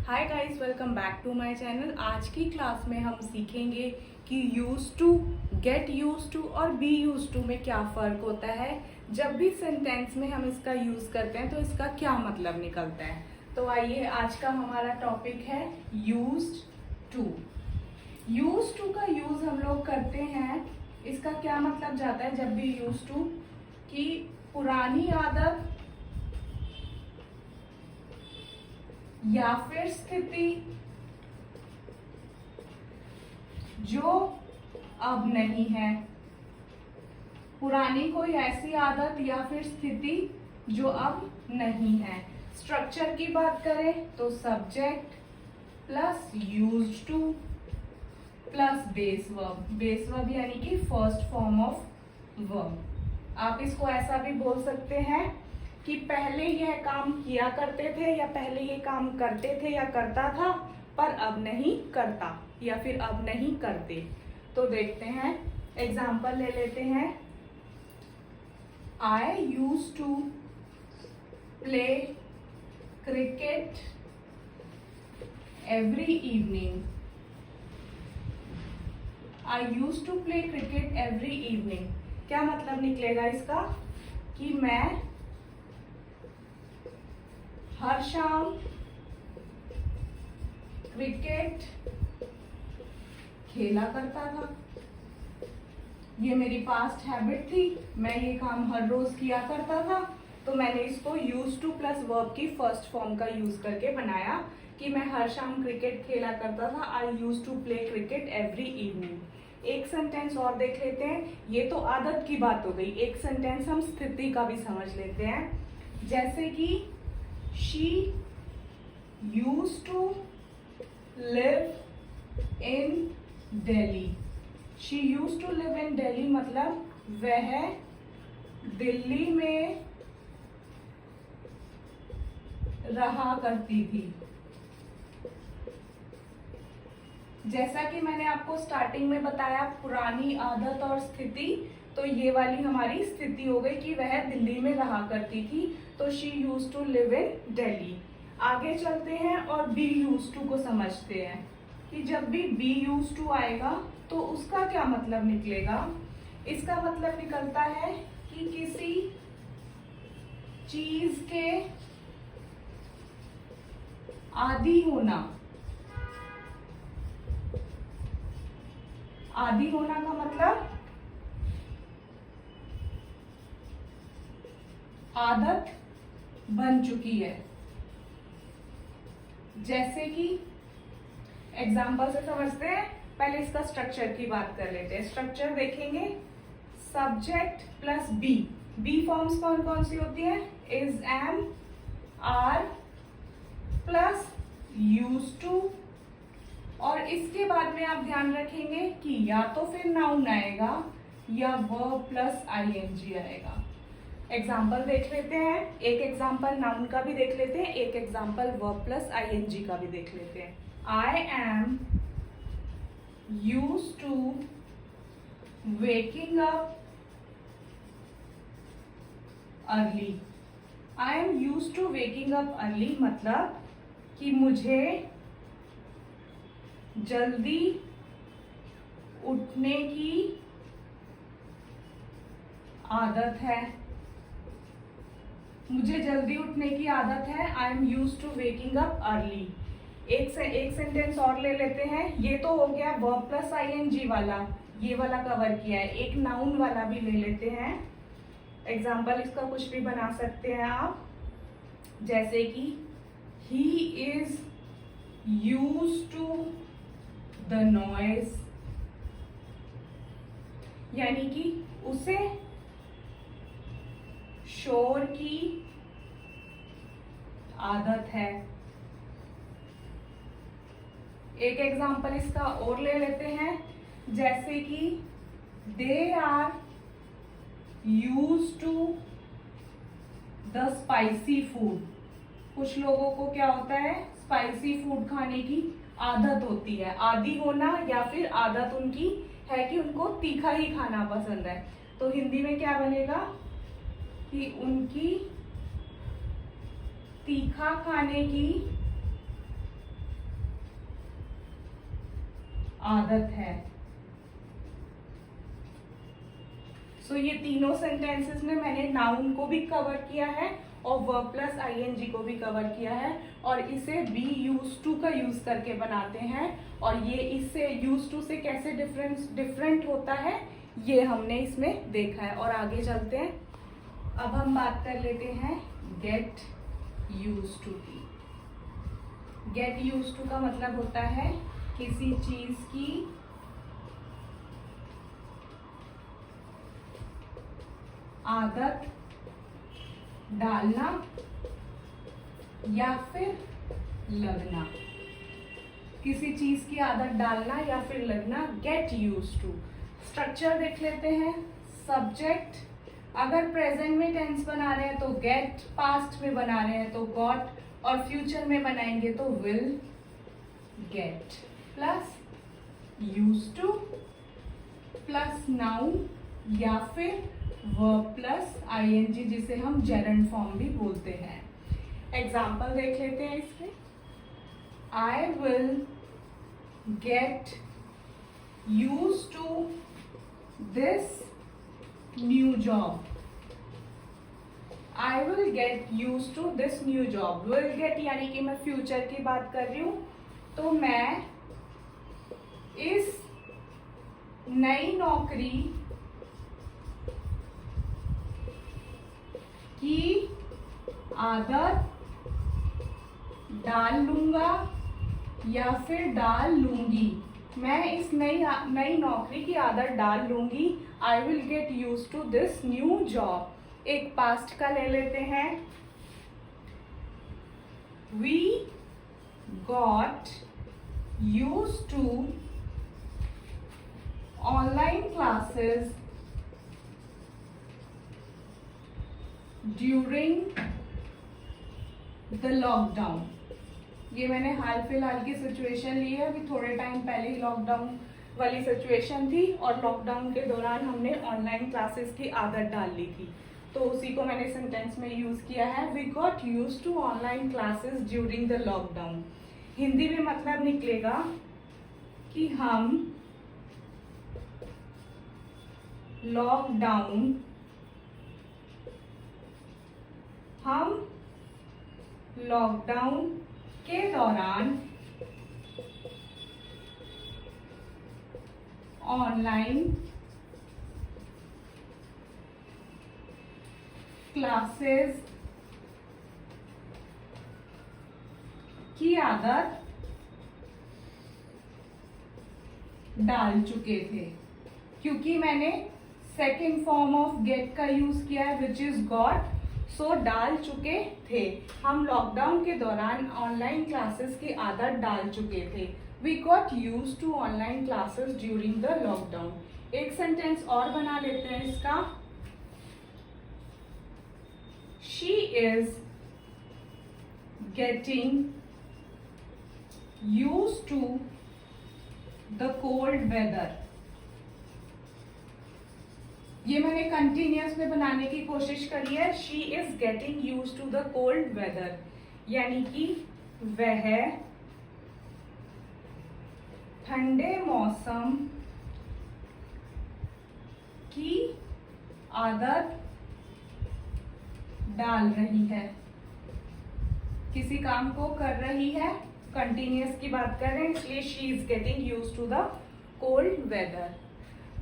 Hi guys, welcome back to my channel. आज की class में हम सीखेंगे कि used to, get used to और बी यूज टू में क्या फ़र्क होता है। जब भी सेंटेंस में हम इसका यूज़ करते हैं तो इसका क्या मतलब निकलता है। तो आइए, आज का हमारा टॉपिक है यूज्ड टू। यूज टू का यूज़ हम लोग करते हैं, इसका क्या मतलब जाता है जब भी यूज टू, कि पुरानी आदत या फिर स्थिति जो अब नहीं है। पुरानी कोई ऐसी आदत या फिर स्थिति जो अब नहीं है। स्ट्रक्चर की बात करें तो subject plus used two plus base verb. Base verb यानी कि फर्स्ट फॉर्म ऑफ वर्ब। आप इसको ऐसा भी बोल सकते हैं कि पहले यह काम किया करते थे, या पहले ये काम करते थे या करता था पर अब नहीं करता, या फिर अब नहीं करते। तो देखते हैं, एग्जाम्पल ले लेते हैं। I use to play cricket every evening. I use to play cricket every evening. क्या मतलब निकलेगा इसका, कि मैं हर शाम क्रिकेट खेला करता था। ये मेरी पास्ट हैबिट थी, मैं ये काम हर रोज किया करता था। तो मैंने इसको यूज टू प्लस वर्ब की फर्स्ट फॉर्म का यूज करके बनाया कि मैं हर शाम क्रिकेट खेला करता था। I use to play cricket every evening. एक सेंटेंस और देख लेते हैं। ये तो आदत की बात हो गई। एक सेंटेंस हम स्थिति का भी समझ लेते हैं। जैसे कि she used to live in Delhi. She used to live in Delhi मतलब वह दिल्ली में रहा करती थी। जैसा कि मैंने आपको स्टार्टिंग में बताया, पुरानी आदत और स्थिति, तो ये वाली हमारी स्थिति हो गई कि वह दिल्ली में रहा करती थी। तो she used to live in Delhi. आगे चलते हैं और बी यूज टू को समझते हैं कि जब भी बी यूज टू आएगा तो उसका क्या मतलब निकलेगा। इसका मतलब निकलता है कि किसी चीज के आदी होना। आदी होना का मतलब आदत बन चुकी है। जैसे कि एग्जाम्पल से समझते हैं। पहले इसका स्ट्रक्चर की बात कर लेते हैं। स्ट्रक्चर देखेंगे, subject plus be. Be forms कौन कौन सी होती है, is, am, are plus used to. और इसके बाद में आप ध्यान रखेंगे कि या तो फिर नाउन आएगा या वर्ब प्लस आईएनजी आएगा। एग्जाम्पल देख लेते हैं। एक एग्जाम्पल नाउन का भी देख लेते हैं, एक एग्जाम्पल वर्ब प्लस आईएनजी का भी देख लेते हैं। I am used to waking up early. I am used to waking up early मतलब कि मुझे जल्दी उठने की आदत है। मुझे जल्दी उठने की आदत है। I am used to waking up early. एक सेंटेंस और ले लेते हैं। ये तो हो गया वर्ब प्लस आईएनजी वाला, ये वाला कवर किया है। एक नाउन वाला भी ले लेते हैं। एग्जाम्पल इसका कुछ भी बना सकते हैं आप। जैसे कि he is used to the noise, यानी कि उसे शोर की आदत है। एक एग्जाम्पल इसका और ले लेते हैं। जैसे कि they are used to the spicy food. कुछ लोगों को क्या होता है, स्पाइसी फूड खाने की आदत होती है। आदी होना या फिर आदत उनकी है कि उनको तीखा ही खाना पसंद है। तो हिंदी में क्या बनेगा कि उनकी तीखा खाने की आदत है। सो ये तीनों सेंटेंसेस में मैंने नाउन को भी कवर किया है और वर्ब प्लस आईएनजी को भी कवर किया है, और इसे बी यूज टू का यूज करके बनाते हैं, और ये इससे यूज टू से कैसे डिफरेंट होता है ये हमने इसमें देखा है। और आगे चलते हैं, अब हम बात कर लेते हैं गेट यूज टू की। गेट यूज टू का मतलब होता है किसी चीज की आदत डालना या फिर लगना। किसी चीज की आदत डालना या फिर लगना, गेट यूज टू। स्ट्रक्चर देख लेते हैं। सब्जेक्ट, अगर प्रेजेंट में टेंस बना रहे हैं तो गेट, पास्ट में बना रहे हैं तो गॉट, और फ्यूचर में बनाएंगे तो will get, plus used two plus noun या फिर वर्ब प्लस आईएनजी, जिसे हम जेरंड फॉर्म भी बोलते हैं। एग्जाम्पल देख लेते हैं इसमें। I will get used to this new job. I will get used to this new job. Will get यानी कि मैं फ्यूचर की बात कर रही हूं, तो मैं इस नई नौकरी की आदत डाल लूंगा या फिर डाल लूंगी। मैं इस नई नौकरी की आदत डाल लूंगी। I will get used to this new job. एक पास्ट का ले लेते हैं। We got used to online classes during the lockdown. ये मैंने हाल फिलहाल की सिचुएशन ली है, अभी थोड़े टाइम पहले ही लॉकडाउन वाली सिचुएशन थी, और लॉकडाउन के दौरान हमने ऑनलाइन क्लासेस की आदत डाल ली थी, तो उसी को मैंने सेंटेंस में यूज किया है। We got used to online classes during the lockdown. Hindi में मतलब निकलेगा कि हम लॉकडाउन के दौरान ऑनलाइन क्लासेस की आदत डाल चुके थे। क्योंकि मैंने सेकेंड फॉर्म ऑफ गेट का यूज किया है विच इज गॉट, सो डाल चुके थे। हम लॉकडाउन के दौरान ऑनलाइन क्लासेस की आदत डाल चुके थे। We got used to online classes during the lockdown. एक सेंटेंस और बना लेते हैं इसका। She is getting used to the cold weather. ये मैंने कंटिन्यूअस में बनाने की कोशिश करी है। She is getting used to the cold weather, यानी कि वह ठंडे मौसम की आदत डाल रही है। किसी काम को कर रही है, कंटिन्यूअस की बात कर रहे हैं, इसलिए she is getting used to the cold weather.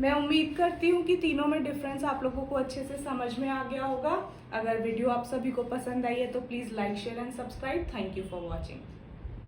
मैं उम्मीद करती हूँ कि तीनों में डिफरेंस आप लोगों को अच्छे से समझ में आ गया होगा। अगर वीडियो आप सभी को पसंद आई है तो please like, share and subscribe. Thank you for watching.